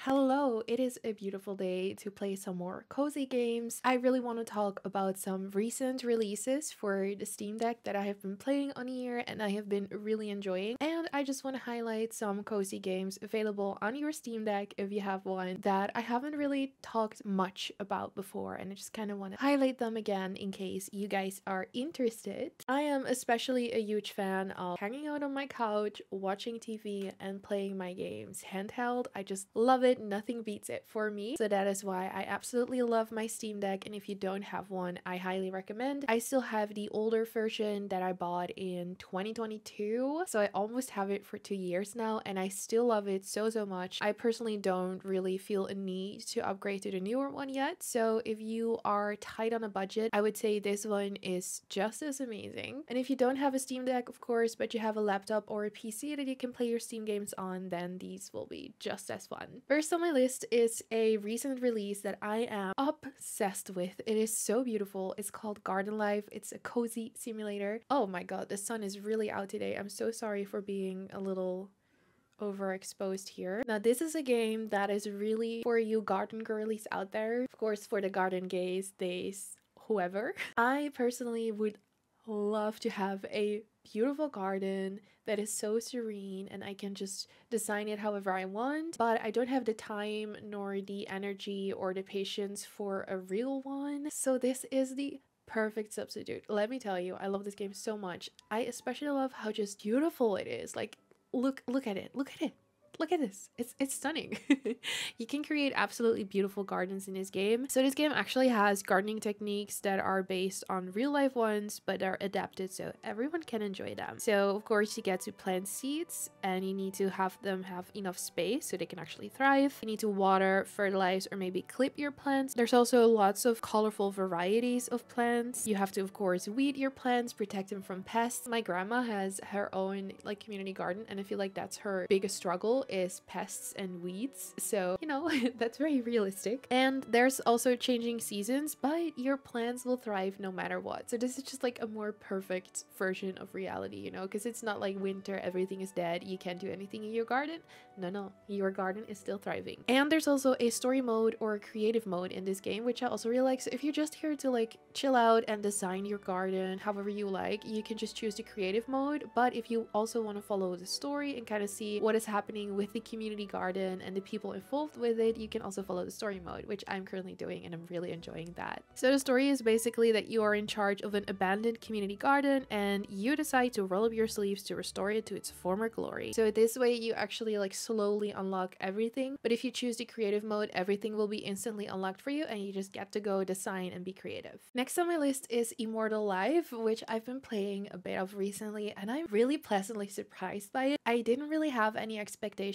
Hello, it is a beautiful day to play some more cozy games. I really want to talk about some recent releases for the Steam Deck that I have been playing on here and I have been really enjoying. And I just want to highlight some cozy games available on your Steam Deck if you have one that I haven't really talked much about before, and I just kind of want to highlight them again in case you guys are interested. I am especially a huge fan of hanging out on my couch, watching TV, and playing my games handheld. I just love it. Nothing beats it for me. So that is why I absolutely love my Steam Deck, and if you don't have one, I highly recommend. I still have the older version that I bought in 2022, so I almost have it for 2 years now, and I still love it so much. I personally don't really feel a need to upgrade to the newer one yet, so if you are tight on a budget, I would say this one is just as amazing. And if you don't have a Steam Deck, of course, but you have a laptop or a PC that you can play your Steam games on, then these will be just as fun. First on my list is a recent release that I am obsessed with. It is so beautiful. It's called Garden Life. It's a cozy simulator. Oh my god, the sun is really out today. I'm so sorry for being a little overexposed here. Now this is a game that is really for you garden girlies out there. Of course, for the garden gays, theys, whoever. I personally would love to have a beautiful garden that is so serene and I can just design it however I want, but I don't have the time nor the energy or the patience for a real one. So this is the perfect substitute. Let me tell you, I love this game so much. I especially love how just beautiful it is. Like look at it. Look at it. Look at this. It's stunning. You can create absolutely beautiful gardens in this game. So this game actually has gardening techniques that are based on real life ones, but are adapted so everyone can enjoy them. So of course you get to plant seeds and you need to have them have enough space so they can actually thrive. You need to water, fertilize, or maybe clip your plants. There's also lots of colorful varieties of plants. You have to of course weed your plants, protect them from pests. My grandma has her own like community garden, and I feel like that's her biggest struggle is pests and weeds. So, you know, that's very realistic. And there's also changing seasons, but your plants will thrive no matter what. So this is just like a more perfect version of reality, you know, because it's not like winter, everything is dead, you can't do anything in your garden. No, your garden is still thriving. And there's also a story mode or a creative mode in this game, which I also really like. So if you're just here to like chill out and design your garden however you like, you can just choose the creative mode. But if you also want to follow the story and kind of see what is happening with the community garden and the people involved with it, you can also follow the story mode, which I'm currently doing and I'm really enjoying that. So the story is basically that you are in charge of an abandoned community garden and you decide to roll up your sleeves to restore it to its former glory. So this way you actually like slowly unlock everything, but if you choose the creative mode, everything will be instantly unlocked for you and you just get to go design and be creative. Next on my list is Immortal Life, which I've been playing a bit of recently and I'm really pleasantly surprised by it. I didn't really have any expectations.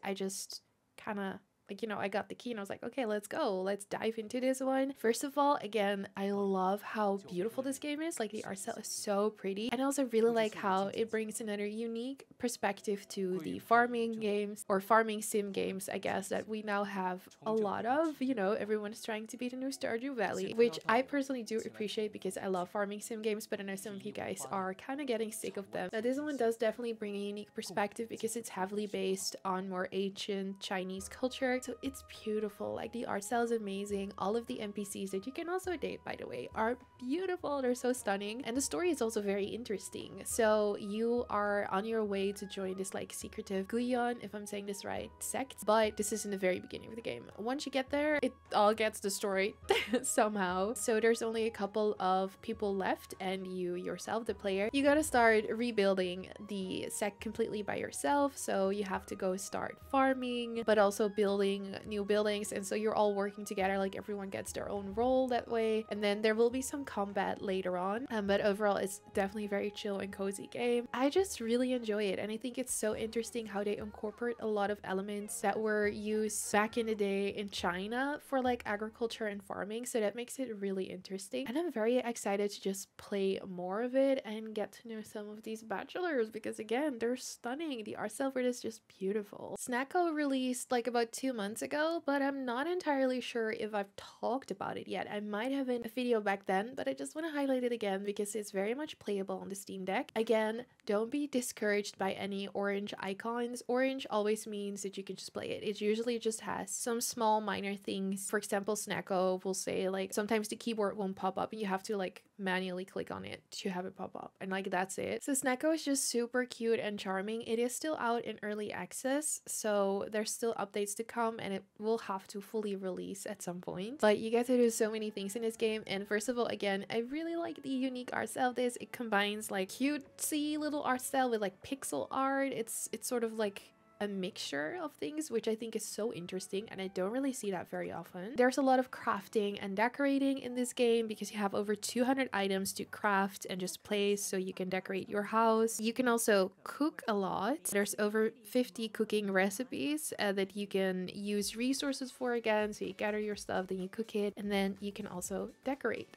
I just kind of like, you know, I got the key and I was like, okay, let's go. Let's dive into this one. First of all, again, I love how beautiful this game is. Like the art style is so pretty. And I also really like how it brings another unique perspective to the farming games or farming sim games, I guess, that we now have a lot of. You know, everyone's trying to be the new Stardew Valley, which I personally do appreciate because I love farming sim games, but I know some of you guys are kind of getting sick of them. Now, this one does definitely bring a unique perspective because it's heavily based on more ancient Chinese culture. So it's beautiful. Like the art style is amazing. All of the NPCs that you can also date, by the way, are beautiful. They're so stunning. And the story is also very interesting. So you are on your way to join this like secretive Guyon, if I'm saying this right, sect. But this is in the very beginning of the game. Once you get there, it all gets destroyed somehow. So there's only a couple of people left and you yourself, the player, you gotta start rebuilding the sect completely by yourself. So you have to go start farming, but also building new buildings, and so you're all working together, like everyone gets their own role that way, and then there will be some combat later on, but overall it's definitely a very chill and cozy game. I just really enjoy it, and I think it's so interesting how they incorporate a lot of elements that were used back in the day in China for like agriculture and farming, so that makes it really interesting, and I'm very excited to just play more of it and get to know some of these bachelors because again, they're stunning. The art style for it is just beautiful. Snacko released like about few months ago, but I'm not entirely sure if I've talked about it yet. I might have in a video back then, but I just want to highlight it again because it's very much playable on the Steam Deck. Again, don't be discouraged by any orange icons. Orange always means that you can just play it. It usually just has some small minor things. For example, snacko will say like sometimes the keyboard won't pop up and you have to like manually click on it to have it pop up, and like that's it. So snacko is just super cute and charming. It is still out in early access, so there's still updates to come and it will have to fully release at some point, but you get to do so many things in this game. And first of all, again, I really like the unique art style of this. It combines like cutesy little art style with like pixel art. It's sort of like a mixture of things, which I think is so interesting, and I don't really see that very often. There's a lot of crafting and decorating in this game because you have over 200 items to craft and just place so you can decorate your house. You can also cook a lot. There's over 50 cooking recipes that you can use resources for again. So you gather your stuff, then you cook it, and then you can also decorate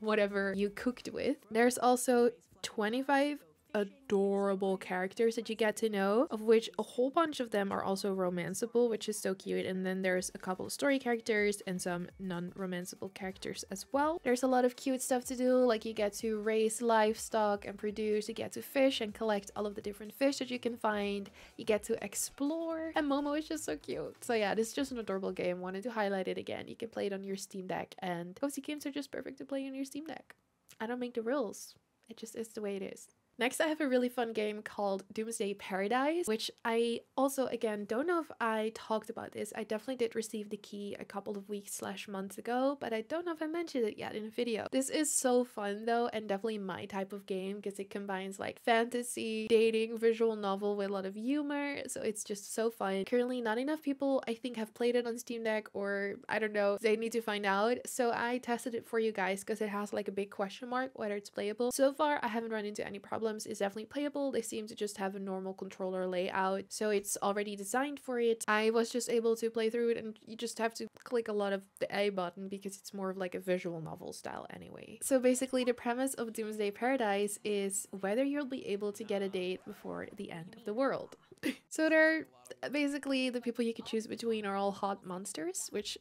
whatever you cooked with. There's also 25 adorable characters that you get to know, of which a whole bunch of them are also romanceable, which is so cute. And then there's a couple of story characters and some non-romanceable characters as well. There's a lot of cute stuff to do, like you get to raise livestock and produce, you get to fish and collect all of the different fish that you can find, you get to explore, and Momo is just so cute. So yeah, this is just an adorable game. Wanted to highlight it again. You can play it on your Steam Deck, and cozy games are just perfect to play on your Steam Deck. I don't make the rules, it just is the way it is. Next, I have a really fun game called Doomsday Paradise, which I also, again, don't know if I talked about this. I definitely did receive the key a couple of weeks / months ago, but I don't know if I mentioned it yet in a video. This is so fun though, and definitely my type of game because it combines like fantasy, dating, visual novel with a lot of humor. So it's just so fun. Currently, not enough people, I think, have played it on Steam Deck, or I don't know, they need to find out. So I tested it for you guys because it has like a big question mark whether it's playable. So far, I haven't run into any problems. Is definitely playable. They seem to just have a normal controller layout, so it's already designed for it. I was just able to play through it, and you just have to click a lot of the A button because it's more of like a visual novel style anyway. So basically the premise of Doomsday Paradise is whether you'll be able to get a date before the end of the world. So they're basically the people you can choose between are all hot monsters, which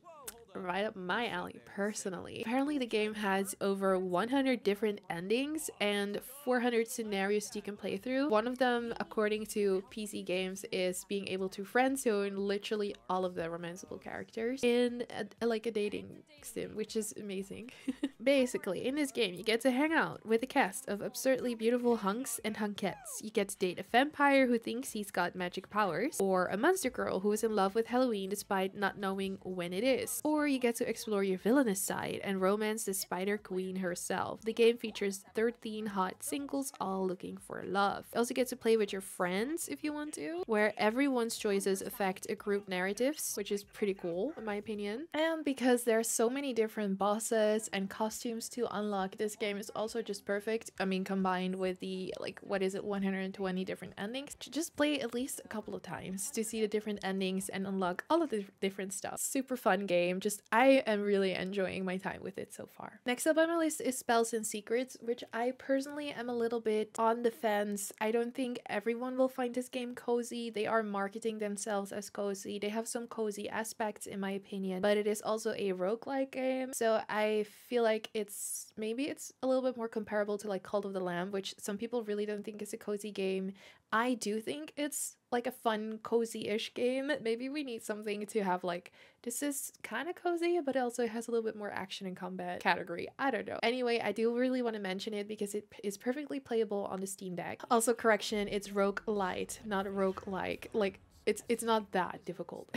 right up my alley personally. Apparently the game has over 100 different endings and 400 scenarios you can play through. One of them, according to PC Games, is being able to friend zone literally all of the romanceable characters in like a dating sim, which is amazing. Basically, in this game you get to hang out with a cast of absurdly beautiful hunks and hunkettes. You get to date a vampire who thinks he's got magic powers, or a monster girl who is in love with Halloween despite not knowing when it is, or you get to explore your villainous side and romance the Spider Queen herself. The game features 13 hot singles all looking for love. You also get to play with your friends if you want to, where everyone's choices affect a group narratives, which is pretty cool in my opinion. And because there's so many different bosses and costumes to unlock, this game is also just perfect. I mean, combined with the like, what is it, 120 different endings, to just play at least a couple of times to see the different endings and unlock all of the different stuff. Super fun game. Just I am really enjoying my time with it so far. Next up on my list is Spells and Secrets, which I personally am a little bit on the fence. I don't think everyone will find this game cozy. They are marketing themselves as cozy. They have some cozy aspects in my opinion, but it is also a roguelike game. So I feel like maybe it's a little bit more comparable to like Cult of the Lamb, which some people really don't think is a cozy game. I do think it's like a fun cozy-ish game. Maybe we need something to have like, this is kind of cozy, but it also has a little bit more action and combat category. I don't know. Anyway, I do really want to mention it because it is perfectly playable on the Steam Deck. Also, correction, it's roguelite, not roguelike. Like, it's not that difficult.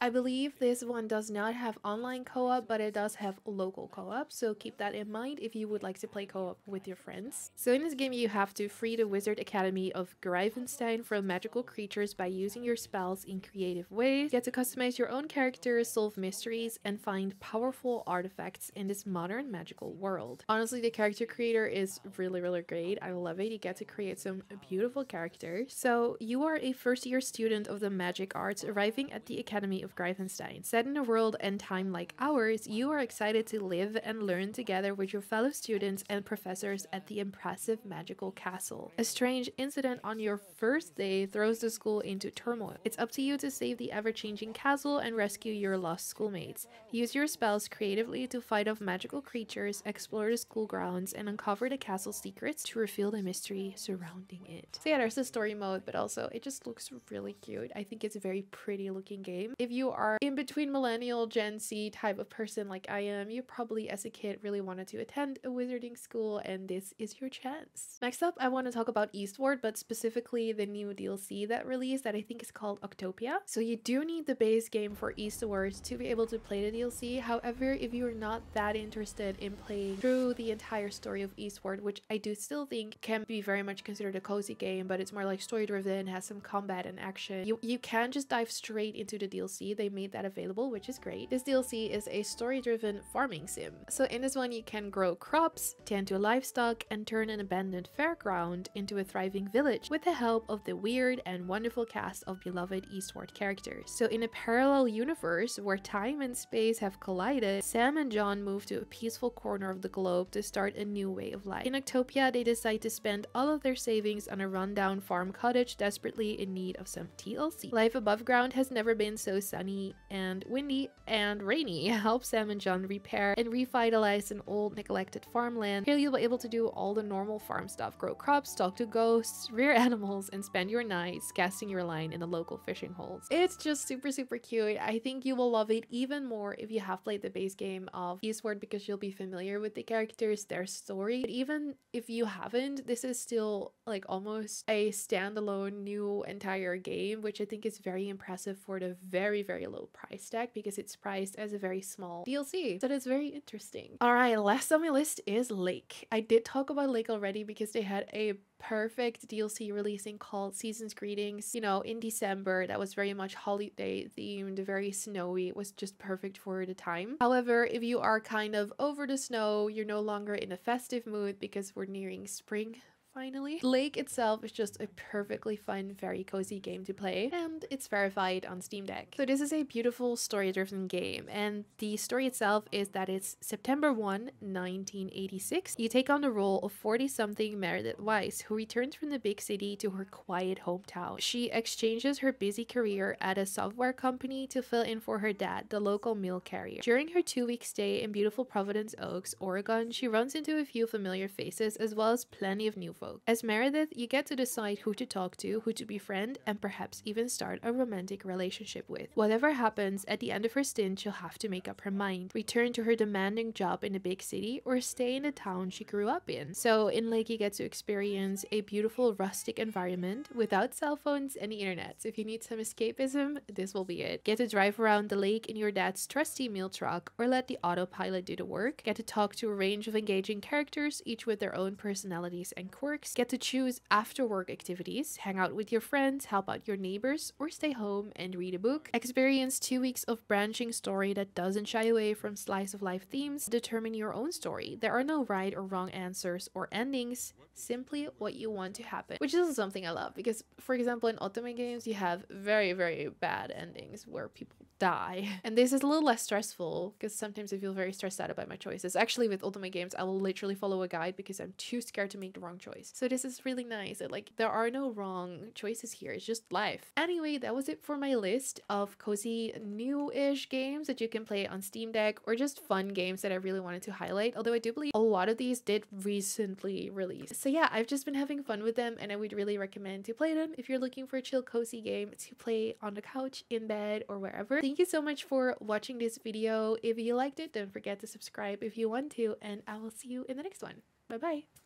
I believe this one does not have online co-op, but it does have local co-op, so keep that in mind if you would like to play co-op with your friends. So in this game you have to free the Wizard Academy of Greifenstein from magical creatures by using your spells in creative ways. You get to customize your own characters, solve mysteries, and find powerful artifacts in this modern magical world. Honestly, the character creator is really great. I love it. You get to create some beautiful characters. So you are a first-year student of the magic arts arriving at the Academy of Greifenstein. Set in a world and time like ours, you are excited to live and learn together with your fellow students and professors at the impressive magical castle. A strange incident on your first day throws the school into turmoil. It's up to you to save the ever-changing castle and rescue your lost schoolmates. Use your spells creatively to fight off magical creatures, explore the school grounds, and uncover the castle's secrets to reveal the mystery surrounding it. So yeah, there's the story mode, but also it just looks really cute. I think it's a very pretty looking game. If you are in between millennial Gen Z type of person like I am, you probably as a kid really wanted to attend a wizarding school, and this is your chance. Next up, I want to talk about Eastward, but specifically the new DLC that released that I think is called Octopia. So you do need the base game for Eastward to be able to play the DLC. However, if you're not that interested in playing through the entire story of Eastward, which I do still think can be very much considered a cozy game, but it's more like story driven, has some combat and action, you can just dive straight into the DLC. They made that available, which is great. This DLC is a story driven farming sim. So in this one you can grow crops, tend to livestock, and turn an abandoned fairground into a thriving village with the help of the weird and wonderful cast of beloved Eastward characters. So in a parallel universe where time and space have collided, Sam and John move to a peaceful corner of the globe to start a new way of life. In Octopia, they decide to spend all of their savings on a rundown farm cottage desperately in need of some TLC. Life above ground has never been so sunny and windy and rainy. Help Sam and John repair and revitalize an old neglected farmland. Here you'll be able to do all the normal farm stuff: grow crops, talk to ghosts, rear animals, and spend your nights casting your line in the local fishing holes. It's just super cute. I think you will love it even more if you have played the base game of Eastward, because you'll be familiar with the characters, their story. But even if you haven't, this is still like almost a standalone new entire game, which I think is very impressive for the very low price tag, because it's priced as a very small DLC. So that's very interesting. Alright, last on my list is Lake. I did talk about Lake already because they had a perfect DLC releasing called Season's Greetings, you know, in December. That was very much holiday themed, very snowy. It was just perfect for the time. However, if you are kind of over the snow, you're no longer in a festive mood because we're nearing spring. Finally, Lake itself is just a perfectly fun, very cozy game to play, and it's verified on Steam Deck. So this is a beautiful story-driven game, and the story itself is that it's September 1, 1986. You take on the role of 40-something Meredith Weiss, who returns from the big city to her quiet hometown. She exchanges her busy career at a software company to fill in for her dad, the local mail carrier. During her 2-week stay in beautiful Providence Oaks, Oregon, she runs into a few familiar faces as well as plenty of new folks. As Meredith, you get to decide who to talk to, who to befriend, and perhaps even start a romantic relationship with. Whatever happens, at the end of her stint, she'll have to make up her mind: return to her demanding job in a big city or stay in the town she grew up in. So in Lake, you get to experience a beautiful rustic environment without cell phones and the internet. So if you need some escapism, this will be it. Get to drive around the lake in your dad's trusty meal truck or let the autopilot do the work. Get to talk to a range of engaging characters, each with their own personalities and quirks. Get to choose after-work activities, hang out with your friends, help out your neighbors, or stay home and read a book. Experience 2 weeks of branching story that doesn't shy away from slice-of-life themes. Determine your own story. There are no right or wrong answers or endings, simply what you want to happen. Which is something I love, because, for example, in Ultimate games, you have very bad endings where people die. And this is a little less stressful, because sometimes I feel very stressed out about my choices. Actually, with Ultimate games, I will literally follow a guide because I'm too scared to make the wrong choice. So this is really nice. Like, there are no wrong choices here. It's just life. Anyway, that was it for my list of cozy new-ish games that you can play on Steam Deck, or just fun games that I really wanted to highlight. Although I do believe a lot of these did recently release. So yeah, I've just been having fun with them, and I would really recommend to play them if you're looking for a chill, cozy game to play on the couch, in bed, or wherever. Thank you so much for watching this video. If you liked it, don't forget to subscribe if you want to, and I will see you in the next one. Bye bye.